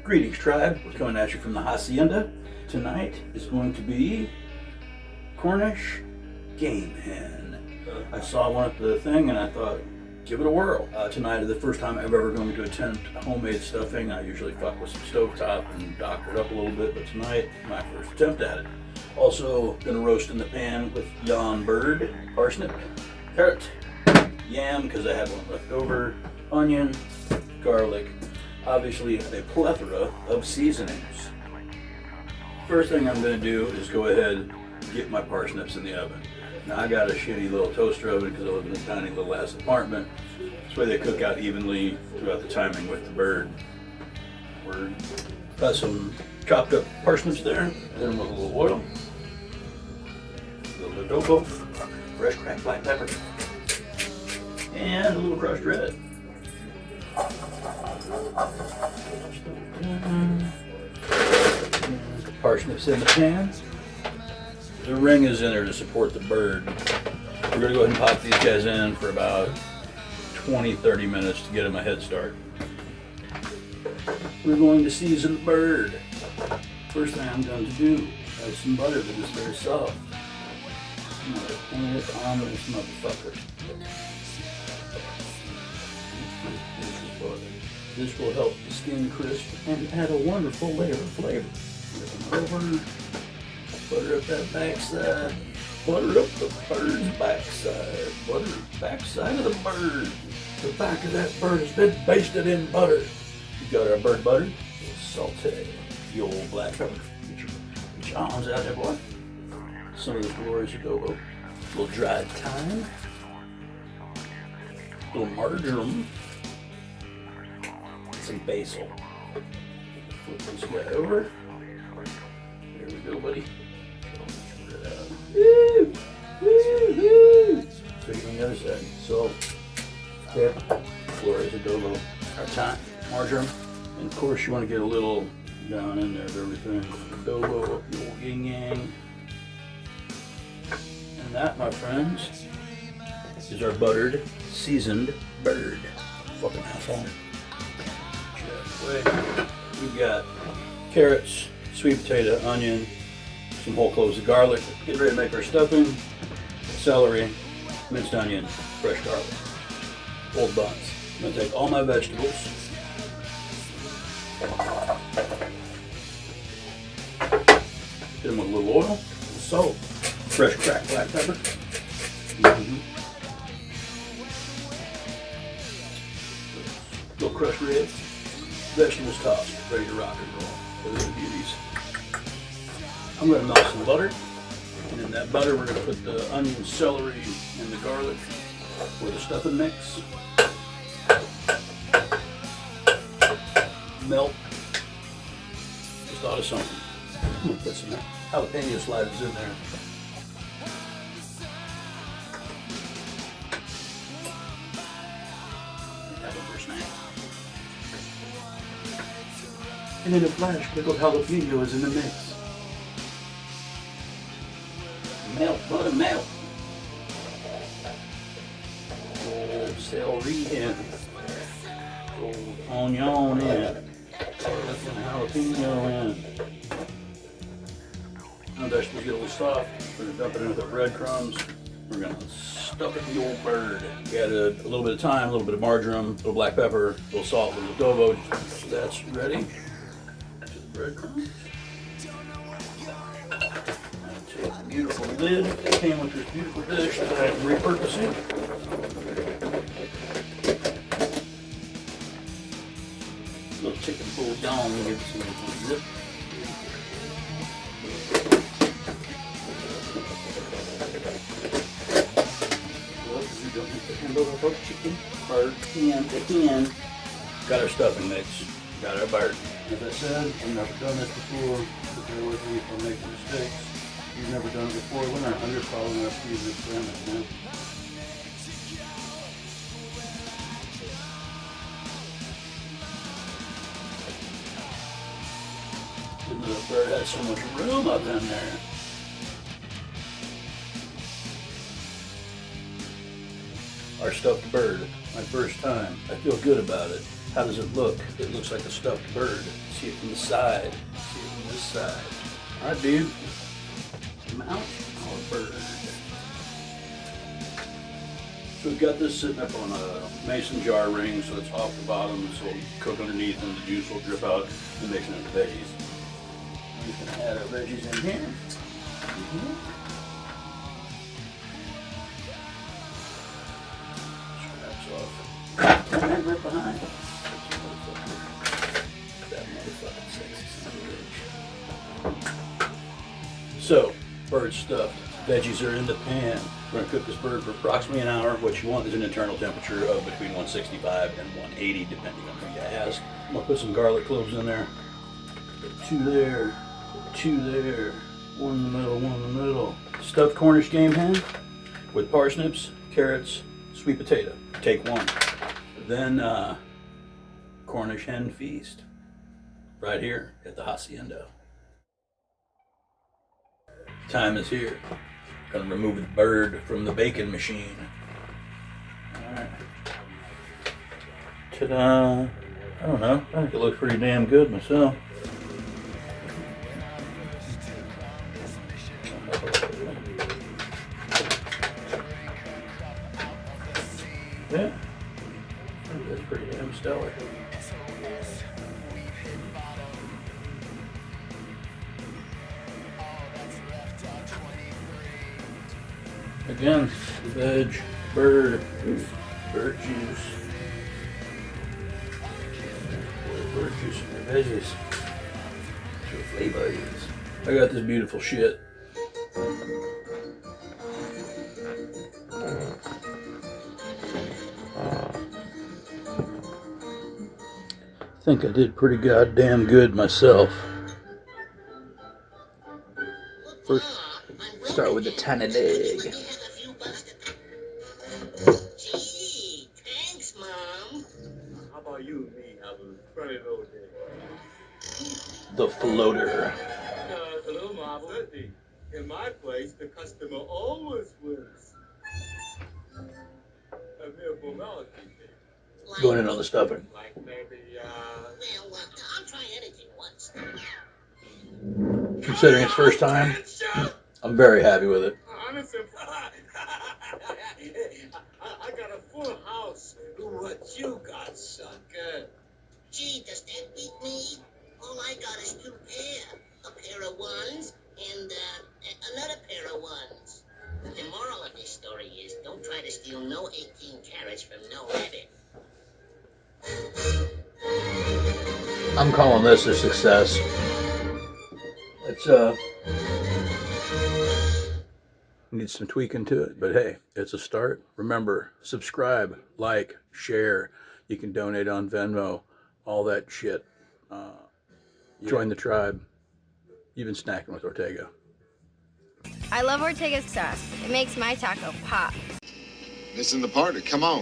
Greetings, tribe. We're coming at you from the hacienda. Tonight is going to be Cornish game hen. I saw one at the thing and I thought, give it a whirl. Tonight is the first time I've ever going to attempt homemade stuffing. I usually fuck with some stovetop and doctor it up a little bit, but tonight, my first attempt at it. Also, gonna roast in the pan with yon bird, parsnip, carrot, yam, because I had one left over, onion, garlic, obviously a plethora of seasonings. First thing I'm going to do is go ahead and get my parsnips in the oven. Now I got a shitty little toaster oven because I live in a tiny little ass apartment. This way they cook out evenly throughout the timing with the bird. Got some chopped up parsnips there, hit them with a little oil, a little adobo, fresh cracked black pepper, and a little crushed red. Parsnips in the pan. The ring is in there to support the bird. We're going to go ahead and pop these guys in for about 20-30 minutes to get them a head start. We're going to season the bird. First thing I'm going to do is some butter that is very soft. I'm going to paint it on this motherfucker. This will help the skin crisp and add a wonderful layer of flavor. Flip them over, butter up that backside, butter up the bird's backside, butter the backside of the bird. The back of that bird has been basted in butter. We got our bird butter, we'll saute the old black pepper. Get your arms out there, boy. Some of this glorious adobo, a little dried thyme, a little marjoram, some basil. Flip this guy over. There we go, buddy. Woo! Woo! Woo! So on the other side. Salt, pepper, glorious adobo, our thyme, marjoram, and of course you want to get a little down in there of everything. Adobo, up the old yin yang. And that, my friends, is our buttered, seasoned bird. Fucking asshole. We've got carrots, sweet potato, onion, some whole cloves of garlic. Get ready to make our stuffing. Celery, minced onion, fresh garlic, old buns. I'm going to take all my vegetables, hit them with a little oil, salt, fresh cracked black pepper. Little crushed red. Vegetables tossed, ready to rock and roll. Those are the beauties. I'm going to melt some butter, and in that butter we're going to put the onion, celery, and the garlic with a stuffing mix. Melt. Just thought of something. I'm going to put some jalapeno sliders in there. Have a for snack. And in a flash, pickled jalapeno is in the mix. Melt, butter, melt. Old celery in. Old onion in. Garlic and jalapeno in. Now vegetables get a little soft. We're going to dump it in with the breadcrumbs. We're going to stuff it in the old bird. We add a little bit of thyme, a little bit of marjoram, a little black pepper, a little salt, a little adobo. So that's ready. Breadcrumbs. Take the beautiful lid that came with this beautiful dish that I am repurposing. A little chicken bouillon, give it some zip. Well, we don't need to handle the whole chicken, bird, and the hen. Got our stuffing mix. Got our bird. As I said, I've never done this before, so bear with me if I make mistakes. If you've never done it before, I'm just following up to you this experiment, man. Didn't know the bird had so much room up in there. Our stuffed bird, my first time. I feel good about it. How does it look? It looks like a stuffed bird. See it from the side. See it from this side. All right, dude. Mount our bird. So we've got this sitting up on a mason jar ring, so it's off the bottom, so it'll cook underneath and the juice will drip out and mix it into veggies. We're just gonna add our veggies in here. Scraps off. And right behind. That motherfucking sexy son of a bitch. So, bird stuffed. Veggies are in the pan. We're gonna cook this bird for approximately an hour. What you want is an internal temperature of between 165 and 180, depending on who you ask. I'm gonna put some garlic cloves in there. Put 2 there, 2 there, 1 in the middle, 1 in the middle. Stuffed Cornish game hen with parsnips, carrots, sweet potato. Take 1. Then Cornish hen feast right here at the hacienda. Time is here. Gonna remove the bird from the bacon machine. Alright. Ta-da! I don't know. I think it looks pretty damn good myself. Yeah. I think that's pretty damn stellar. Again, the veg, bird juice. Bird juice in your veggies. That's what flavor is. I got this beautiful shit. I think I did pretty goddamn good myself. First, start with the tiny leg. Gee, thanks, Mom. How about you and me have a funny little day? The floater. Hello, Mom. Certainly. In my place, the customer always wins. A mere formality thing. Going in on the stuffing. Like maybe, Well, I'll try anything once. Considering it's first time, I'm very happy with it. Honest and I got a full house. What you got, sucker? Gee, does that beat me? All I got is 2 pair. A pair of ones and another pair of ones. The moral of this story is don't try to steal no 18 carats from no rabbit. I'm calling this a success. It's needs some tweaking to it, but hey, it's a start. Remember, subscribe, like, share. You can donate on Venmo, all that shit. Join the tribe. You've been snacking with Ortega. I love Ortega's sauce. It makes my taco pop. Missing the party. Come on.